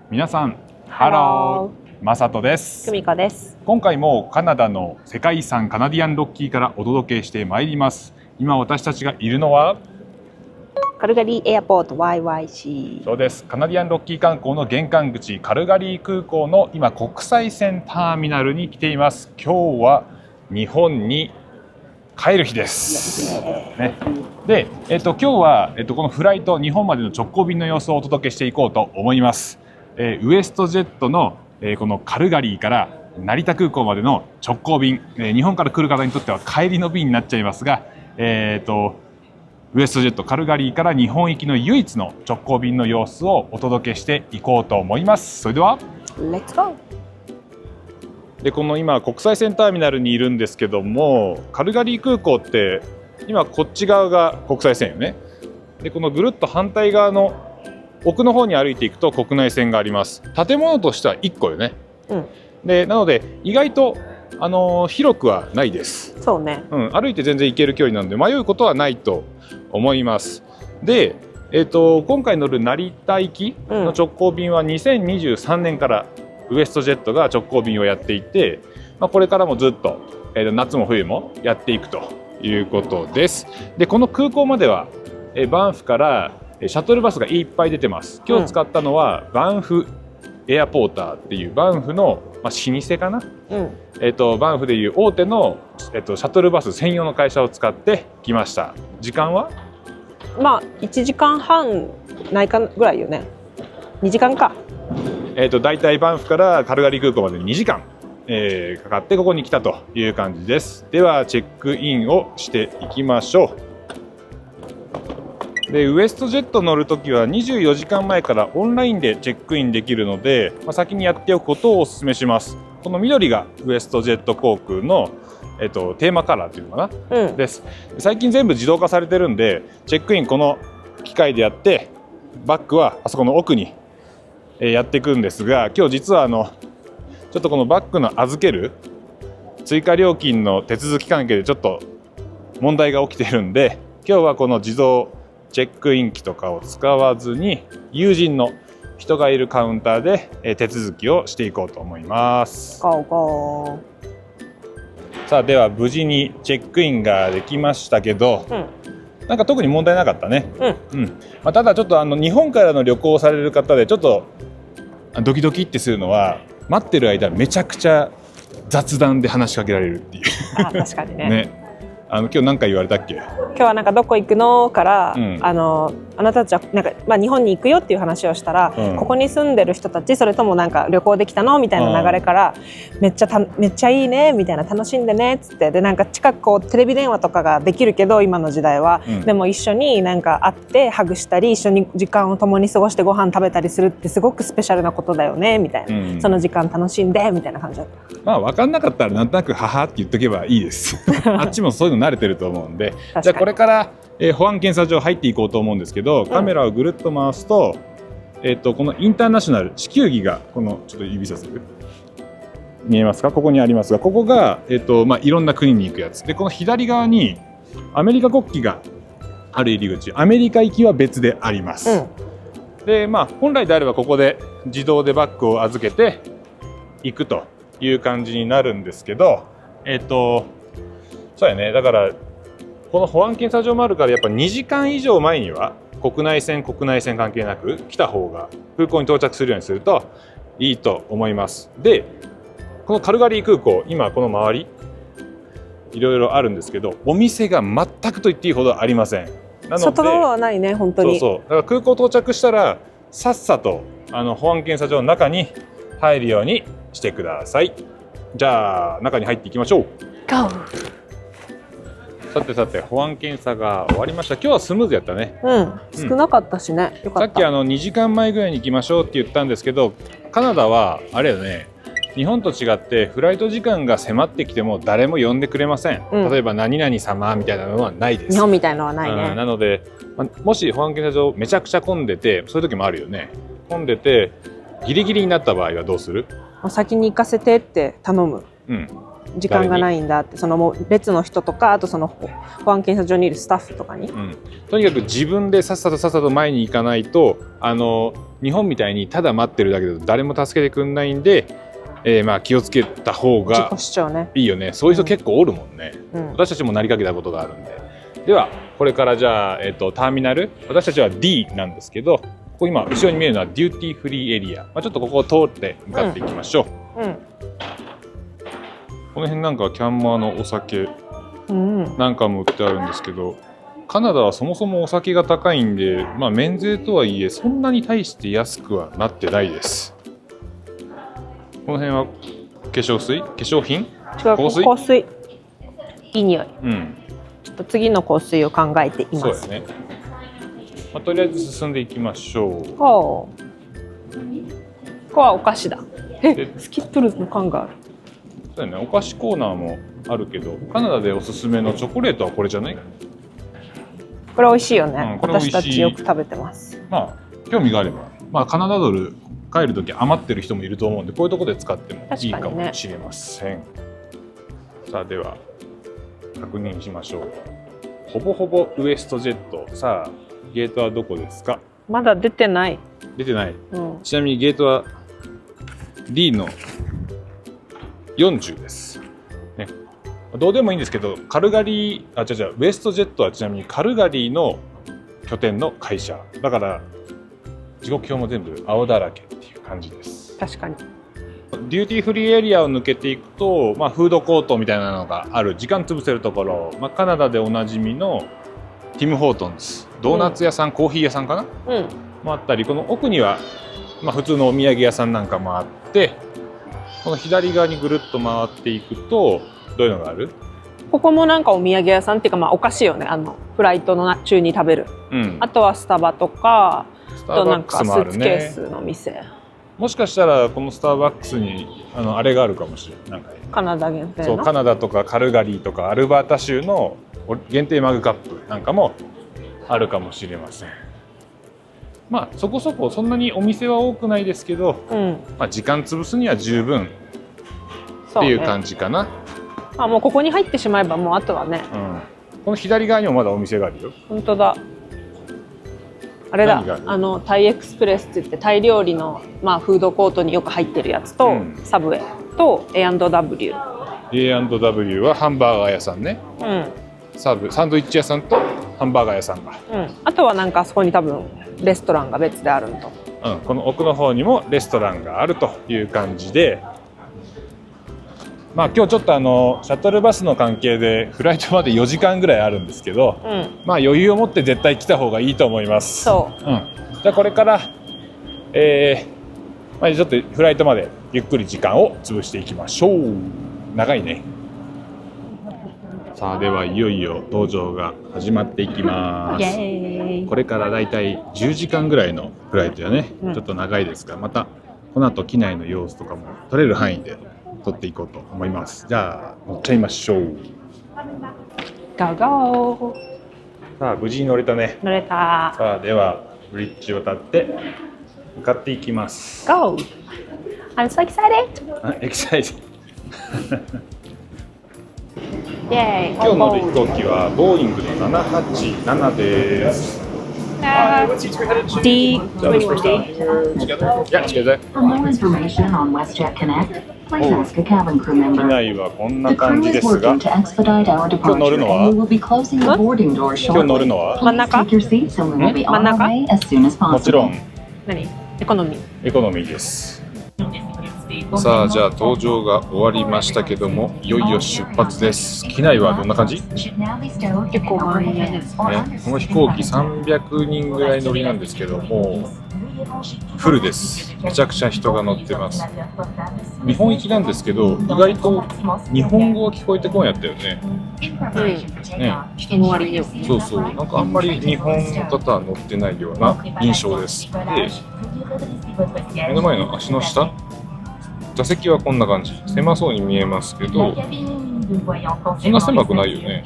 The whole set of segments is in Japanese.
皆さん、ハロー、マサトです。久美子です。今回もカナダの世界遺産カナディアンロッキーからお届けしてまいります。今私たちがいるのはカルガリーエアポート YYC。そうです。カナディアンロッキー観光の玄関口カルガリー空港の今国際線ターミナルに来ています。今日は日本に帰る日です。ね、で、今日は、このフライト日本までの直行便の様子をお届けしていこうと思います。ウエストジェットの、このカルガリーから成田空港までの直行便、日本から来る方にとっては帰りの便になっちゃいますが、ウエストジェットカルガリーから日本行きの唯一の直行便の様子をお届けしていこうと思います。それではレッツゴー。で、この今国際線ターミナルにいるんですけども、カルガリー空港って今こっち側が国際線よね。で、このぐるっと反対側の奥の方に歩いていくと国内線があります。建物としては1個よね。で、なので意外と広くはないです。そうね、歩いて全然行ける距離なので迷うことはないと思います。で、今回乗る成田行きの直行便は2023年からウエストジェットが直行便をやっていて、これからもずっと、夏も冬もやっていくということです。で、この空港までは、バンフからシャトルバスがいっぱい出てます。今日使ったのは、バンフエアポーターっていうバンフの、老舗かな、バンフでいう大手の、シャトルバス専用の会社を使ってきました。時間は1時間半ないかぐらいよね。2時間か。だいたいバンフからカルガリー空港まで2時間、かかってここに来たという感じです。ではチェックインをしていきましょう。で、ウエストジェット乗るときは24時間前からオンラインでチェックインできるので、先にやっておくことをお勧めします。この緑がウエストジェット航空の、テーマカラーっていうのかな、です。最近全部自動化されてるんで、チェックインこの機械でやって、バッグはあそこの奥にやっていくんですが、今日実はちょっとこのバッグの預ける追加料金の手続き関係でちょっと問題が起きてるんで、今日はこの自動チェックイン機とかを使わずに友人の人がいるカウンターで手続きをしていこうと思います。ゴーゴー。さあ、では無事にチェックインができましたけど、なんか特に問題なかったね。ただちょっと日本からの旅行をされる方でちょっとドキドキってするのは、待ってる間めちゃくちゃ雑談で話しかけられるっていう。確かにね。今日何回言われたっけ？今日はなんかどこ行くのから、あなたたちはなんか、日本に行くよっていう話をしたら、ここに住んでる人たち、それともなんか旅行できたのみたいな流れから、めっちゃいいねみたいな、楽しんでねっつって、でなんか近くこうテレビ電話とかができるけど今の時代は、でも一緒になんか会ってハグしたり、一緒に時間を共に過ごしてご飯食べたりするってすごくスペシャルなことだよねみたいな、その時間楽しんでみたいな感じだった。分かんなかったらなんとなくははって言っとけばいいですあっちもそういうの慣れてると思うんで、じゃあこれから、保安検査場入っていこうと思うんですけど、カメラをぐるっと回すと、このインターナショナル地球儀がちょっと指させる、見えますか？ここにありますが、ここが、いろんな国に行くやつで、この左側にアメリカ国旗がある入り口、アメリカ行きは別であります。で、本来であればここで自動でバッグを預けて行くという感じになるんですけど、そうやね。だからこの保安検査場もあるから、やっぱ2時間以上前には国内線関係なく来た方が空港に到着するようにするといいと思います。で、このカルガリー空港、今この周りいろいろあるんですけど、お店が全くと言っていいほどありません。なので外側はないね、本当に。だから空港到着したらさっさと保安検査場の中に入るようにしてください。じゃあ中に入っていきましょう。さて保安検査が終わりました。今日はスムーズやったね。少なかったしね。よかった。さっき2時間前ぐらいに行きましょうって言ったんですけど、カナダはあれよね、日本と違ってフライト時間が迫ってきても誰も呼んでくれません。例えば何々様みたいなのはないです。日本みたいのはないね。なので、もし保安検査場めちゃくちゃ混んでて、そういう時もあるよね。混んでてギリギリになった場合はどうする？先に行かせてって頼む。時間がないんだって、そのもう列の人とか、あとその保安検査場にいるスタッフとかに、とにかく自分でさっさと前に行かないと、日本みたいにただ待ってるだけだと誰も助けてくんないんで、まあ気をつけた方がいいよね。そういう人結構おるもんね、私たちもなりかけたことがあるんで。ではこれからじゃあ、ターミナル、私たちは D なんですけど、ここ今後ろに見えるのはデューティーフリーエリア、ちょっとここを通って向かっていきましょう。この辺なんかキャンマーのお酒なんかも売ってあるんですけど、カナダはそもそもお酒が高いんで、まあ免税とはいえそんなに大して安くはなってないです。この辺は化粧水、化粧品、香水、いい匂い。ちょっと次の香水を考えています。そうですね。とりあえず進んでいきましょう。ここはお菓子だ。スキットルズの缶がある。そうだね、お菓子コーナーもあるけど、カナダでおすすめのチョコレートはこれじゃない？これ美味しいよね。私たちよく食べてます。まあ興味があれば、カナダドル帰るとき余ってる人もいると思うんで、こういうところで使ってもいいかもしれません。さあでは確認しましょう。ほぼほぼウエストジェット。さあゲートはどこですか？まだ出てない。出てない。ちなみにゲートは D の40です。ね、どうでもいいんですけど、カルガリー、ウエストジェットはちなみにカルガリーの拠点の会社だから、時刻表も全部青だらけっていう感じです。確かに。デューティーフリーエリアを抜けていくと、フードコートみたいなのがある、時間潰せるところ、カナダでおなじみのティム・ホートンズ、ドーナツ屋さん、コーヒー屋さんかな、もあったり、この奥には、普通のお土産屋さんなんかもあって、この左側にぐるっと回っていくとどういうのがある？ここもなんかお土産屋さんっていうか、お菓子よね。フライトの中に食べる、あとはスタバとか、あとなんかスーツケースの店。もしかしたらこのスターバックスにあれがあるかもしれない。なんかカナダ限定の。そう、カナダとかカルガリーとかアルバータ州の限定マグカップなんかもあるかもしれません。そこそこそんなにお店は多くないですけど、時間潰すには十分っていう感じかな。もうここに入ってしまえばもうあとはね、この左側にもまだお店があるよ。本当だ。あれだ、タイエクスプレスって言ってタイ料理の、フードコートによく入ってるやつと、サブウェイと A&W。A&W はハンバーガー屋さんね。サンドイッチ屋さんとハンバーガー屋さんが。あとはなんかあそこに多分レストランが別であるのと。この奥の方にもレストランがあるという感じで、今日ちょっとシャトルバスの関係でフライトまで4時間ぐらいあるんですけど、余裕を持って絶対来た方がいいと思います。じゃあこれから、ちょっとフライトまでゆっくり時間を潰していきましょう。長いね。さあではいよいよ搭乗が始まっていきます。これからだいたい10時間ぐらいのフライトよね。ちょっと長いですが、またこの後機内の様子とかも撮れる範囲で撮っていこうと思います。じゃあ乗っちゃいましょう。ゴーゴー。さあ無事に乗れたね。乗れた。さあではブリッジを立って向かっていきます。 Go! I'm so excited! Excited! イエーイ。今日乗る飛行機はボーイングの787です。D. Yeah, together. For more information on WestJet Connect, please ask a cabin crew 機 member. 内はこんな The 感 crew じ is ですが、 working to expedite our departure, and we will be closing the boarding door 今日乗る shortly. のは Please take your seats, and we will be on our way as soon as もちろ possible. ん何？エコノミー。エコノミーです。さあじゃあ搭乗が終わりましたけども、いよいよ出発です。機内はどんな感じ？Should now be stowed 結構満員やね。この飛行機300人ぐらい乗りなんですけど、もうフルです。めちゃくちゃ人が乗ってます。日本行きなんですけど、意外と日本語は聞こえてこんやったよね。ね、人の割に。そうそう、なんかあんまり日本の方は乗ってないような印象です。で、目の前の足の下、座席はこんな感じ。狭そうに見えますけど、そんな狭くないよね。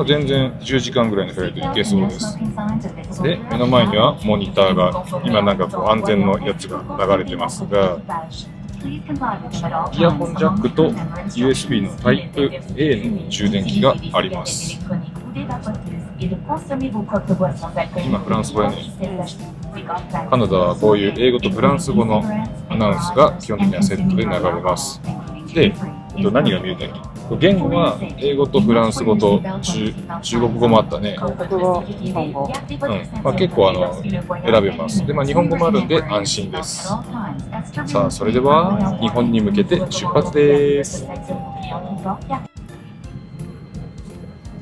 全然10時間ぐらいのフライト行けそうです。で、目の前にはモニターが、今なんかこう安全のやつが流れてますが、イヤホンジャックと USB のタイプ A の充電器があります。今フランス語やね。カナダはこういう英語とフランス語のアナウンスが基本的にはセットで流れます。で、何が見えてるの？言語は英語とフランス語と中国語もあったね。韓国語、日本語。結構選べます。で、日本語もあるんで安心です。さあ、それでは日本に向けて出発です。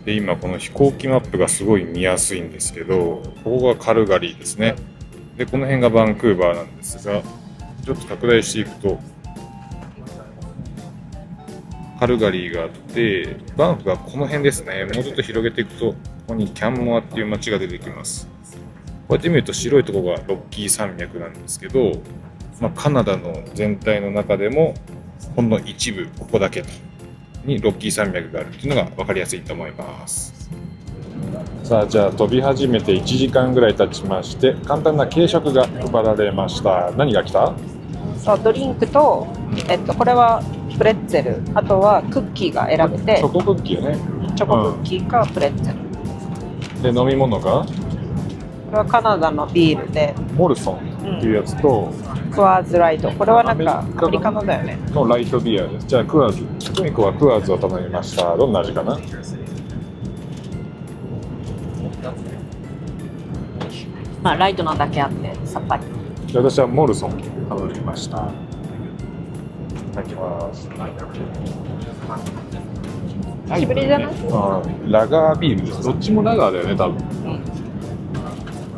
で、今この飛行機マップがすごい見やすいんですけど、ここがカルガリーですね。で、この辺がバンクーバーなんですが、ちょっと拡大していくと、カルガリーがあって、バンフがこの辺ですね。もうちょっと広げていくと、ここにキャンモアっていう街が出てきます。こうやって見ると白いところがロッキー山脈なんですけど、カナダの全体の中でも、ほんの一部、ここだけにロッキー山脈があるっていうのが分かりやすいと思います。さあ、じゃあ飛び始めて1時間ぐらい経ちまして、簡単な軽食が配られました。何が来た？そう、ドリンクと、これはプレッツェル、あとはクッキーが選べて、チョコクッキーよね。チョコクッキーかプレッツェル。で、飲み物が？これはカナダのビールで、モルソンっていうやつと、クワーズライト。これはなんかアメリカのだよね。のライトビアです。じゃあクワーズ。クミコはクワーズを頼みました。どんな味かな？ライトなだけあってさっぱり。じゃあ私はモルソン頼みました。いただきます。久しぶりじゃない？ラガービールです。どっちもラガーだよね、多分。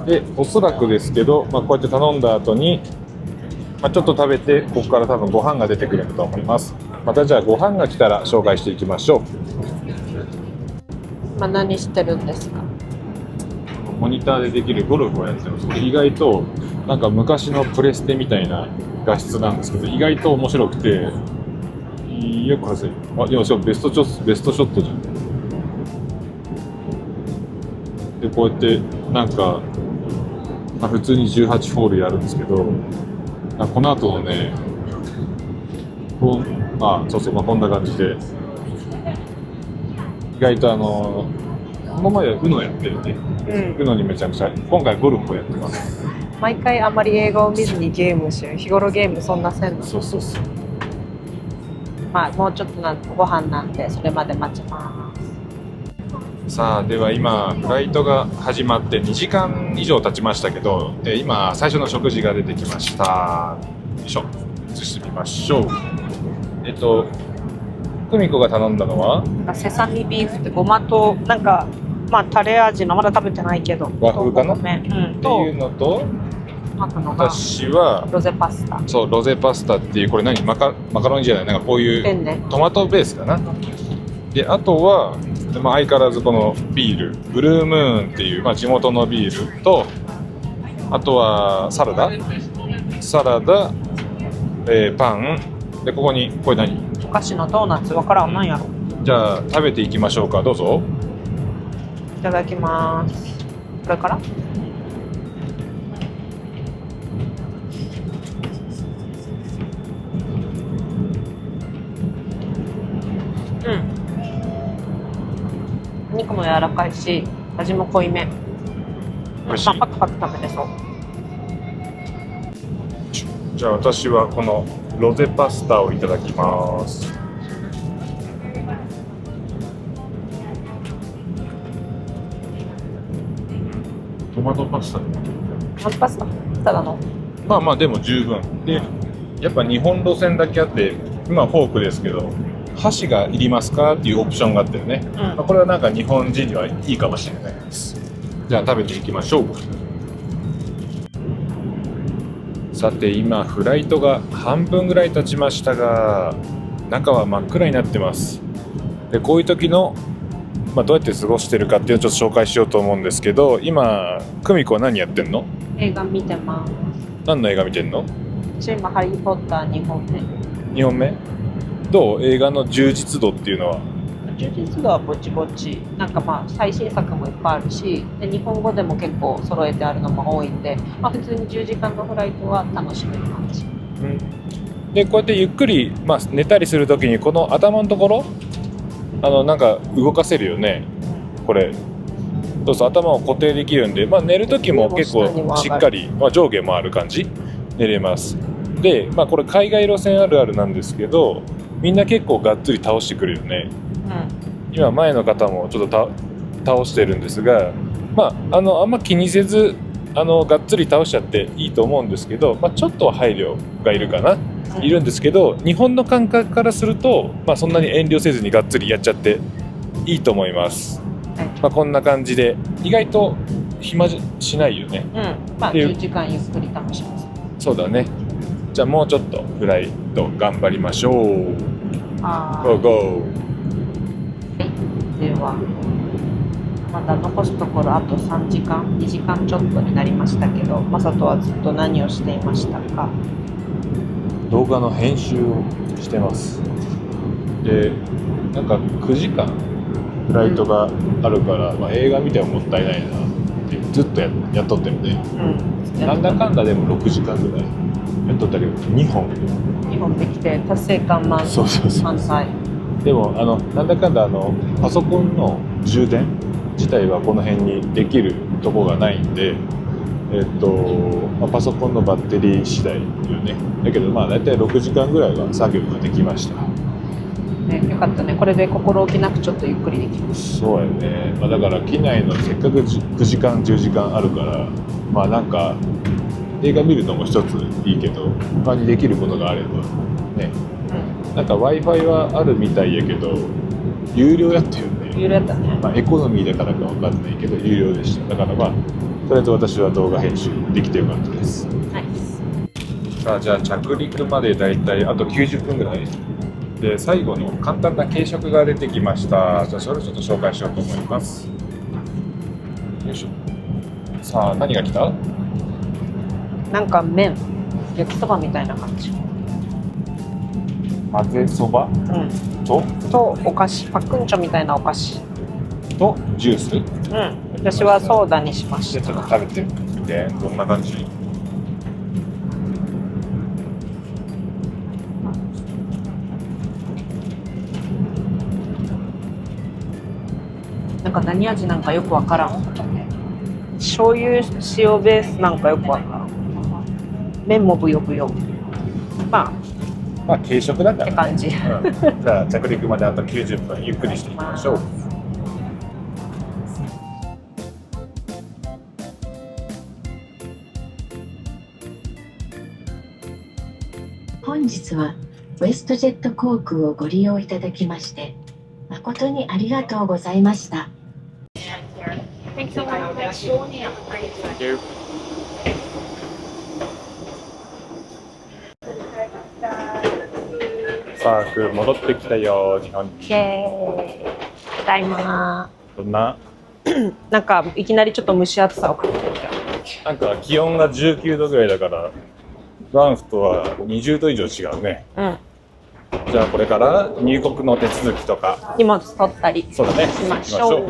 で、おそらくですけど、こうやって頼んだ後に、ちょっと食べて、ここから多分ご飯が出てくると思います。またじゃあご飯が来たら紹介していきましょう。何してるんですか？モニターでできるゴルフをやってます。意外となんか昔のプレステみたいな画質なんですけど、意外と面白くて、よく外れる。でもしかもベストショットじゃん。で、こうやってなんか、普通に18ホールやるんですけど、この後のね、こんな感じで、意外とこの前は UNO やってるね。UNO にめちゃくちゃ、今回ゴルフをやってます。毎回あんまり映画を見ずにゲームしよう。日頃ゲームそんなせんの？そう。もうちょっとご飯なんで、それまで待ちます。さあ、では今、フライトが始まって2時間以上経ちましたけど、今、最初の食事が出てきました。よいしょ。移してみましょう。久美子が頼んだのはセサミビーフってごまとタレ味のまだ食べてないけど和風かな、っていうのと私はロゼパスタ。そう、ロゼパスタっていう、これ何マカロニじゃない、なんかこういうトマトベースかな。で、あとは相変わらずこのビールブルームーンっていう、地元のビールと、あとはサラダ、パンで、ここにこれ何？お菓子のドーナツ。わからん、なんやろ。じゃあ食べていきましょうか。どうぞ。いただきます。これから肉も柔らかいし、味も濃いめ。美味しい。パクパク食べれそう。じゃあ私はこのロゼパスタをいただきます。トマトパスタ。パスタただの。でも十分で、やっぱ日本路線だけあって、今フォークですけど、箸がいりますかっていうオプションがあってね、これはなんか日本人にはいいかもしれないです。じゃあ食べていきましょう。さて、今フライトが半分ぐらい経ちましたが、中は真っ暗になってます。で、こういう時の、どうやって過ごしてるかっていうのをちょっと紹介しようと思うんですけど、今久美子は何やってんの？映画見てます。何の映画見てんの？今ハリー・ポッター2本目。2本目？どう？映画の充実度っていうのは？充実度はぼちぼち。最新作もいっぱいあるし、で日本語でも結構揃えてあるのも多いんで、普通に10時間のフライトは楽しめる感じ。でこうやってゆっくり、寝たりするときにこの頭のところなんか動かせるよねこれ。そうそう、頭を固定できるんで、寝るときも結構しっかり、上下もある感じ寝れます。で、これ海外路線あるあるなんですけど、みんな結構がっつり倒してくるよね。今前の方もちょっと倒してるんですが、あんま気にせずがっつり倒しちゃっていいと思うんですけど、ちょっとは配慮がいるかな、いるんですけど、日本の感覚からすると、そんなに遠慮せずにがっつりやっちゃっていいと思います。こんな感じで意外と暇しないよね。10時間ゆっくり楽します。そうだね。じゃあもうちょっとフライト頑張りましょう。ゴーゴー。ではまだ残すところあと3時間2時間ちょっとになりましたけど、マサトはずっと何をしていましたか？動画の編集をしてます。で、なんか9時間フライトがあるから、映画見てももったいないなってずっとやっとったよね。なんだかんだでも6時間ぐらいやっとったけど、2本できて達成感満載。でもなんだかんだパソコンの充電自体はこの辺にできるとこがないんで、パソコンのバッテリー次第よね。だけど大体6時間ぐらいは作業ができました。よかったね。これで心置きなくちょっとゆっくりできます。そうやね。だから機内のせっかく9時間10時間あるから、なんか映画見るのも一ついいけど、他にできることがあればね。なんか Wi-Fi はあるみたいやけど有料やったよね。有料やったね。エコノミーだからか分かんないけど有料でした。だからとりあえず私は動画編集できてよかったです。さあ、じゃあ着陸までだいたいあと90分ぐらいで、最後の簡単な軽食が出てきました。じゃあそれをちょっと紹介しようと思います。よいしょ。さあ、何が来た？なんか麺、焼きそばみたいな感じ。混ぜそば、とお菓子、パックンチョみたいなお菓子とジュース。私はソーダにしました。ちょっと食べてみて、どんな感じ？なんか何味なんかよくわからん。醤油塩ベースなんかよくわからん。麺もブヨブヨ。軽食だから、って感じ。じゃあ着陸まであと90分ゆっくりしていきましょう。本日はウエストジェット航空をご利用いただきまして誠にありがとうございました。さあ、戻ってきたよ、日本に。イエーイ。ただいま。どんな？なんかいきなりちょっと蒸し暑さを感じる。なんか気温が19度ぐらいだからバンフとは20度以上違うね。じゃあこれから入国の手続きとか荷物取ったりそうだねしましょう。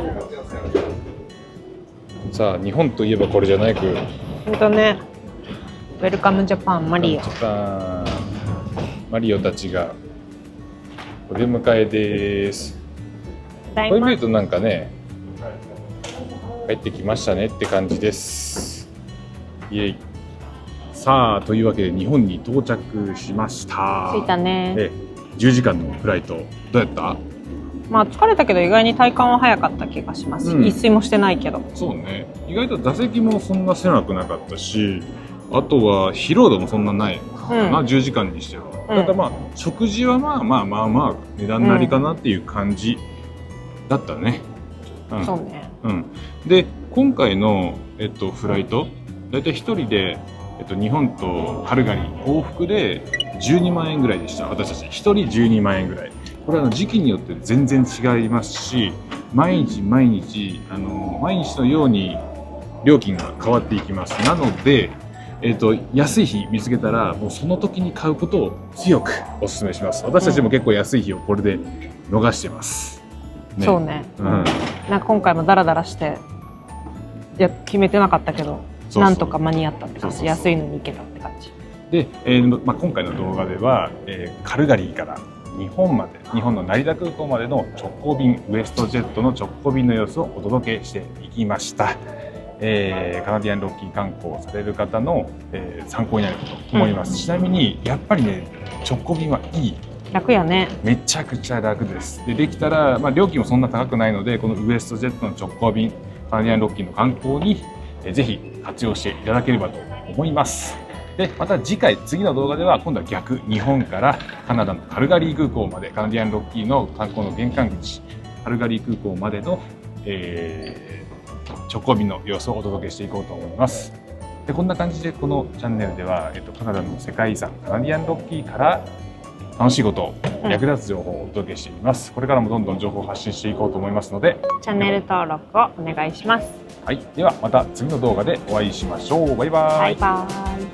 さあ、日本といえばこれじゃないく。本当ね。ウェルカムジャパンマリオ。マリオたちがお出迎えです。これ見るとなんかね、帰ってきましたねって感じです。イエイ。さあ、というわけで日本に到着しました。着いたね。10時間のフライトどうやった？疲れたけど意外に体感は早かった気がします。一睡もしてないけど。そうね。意外と座席もそんな狭くなかったし、あとは疲労度もそんなない10時間にしては。ただ食事はまあ値段なりかなっていう感じだったね。そうね。で、今回のフライトだいたい1人で日本とカルガリー往復で12万円ぐらいでした。私たち1人12万円ぐらい。これは時期によって全然違いますし、毎日のように料金が変わっていきます。なので、安い日見つけたらもうその時に買うことを強くお勧めします。私たちも結構安い日をこれで逃してます。そうね。なんか今回もダラダラして決めてなかったけど、なんとか間に合ったって感じ。安いのに行けたって感じ。で、今回の動画では、カルガリーから日本の成田空港までの直行便、ウエストジェットの直行便の様子をお届けしていきました。カナディアンロッキー観光される方の、参考になると思います。ちなみにやっぱりね、直行便はいい。楽よね。めちゃくちゃ楽です。できたら、料金もそんな高くないので、このウエストジェットの直行便、カナディアンロッキーの観光に、ぜひ活用していただければと思います。で、また次の動画では今度は逆、日本からカナダのカルガリー空港まで、カナディアンロッキーの観光の玄関口、カルガリー空港までの、直行便の様子をお届けしていこうと思います。で、こんな感じでこのチャンネルでは、カナダの世界遺産カナディアンロッキーから楽しいこと、役立つ情報をお届けしています。これからもどんどん情報を発信していこうと思いますので、チャンネル登録をお願いします。はい、ではまた次の動画でお会いしましょう。バイバイ。バイバイ。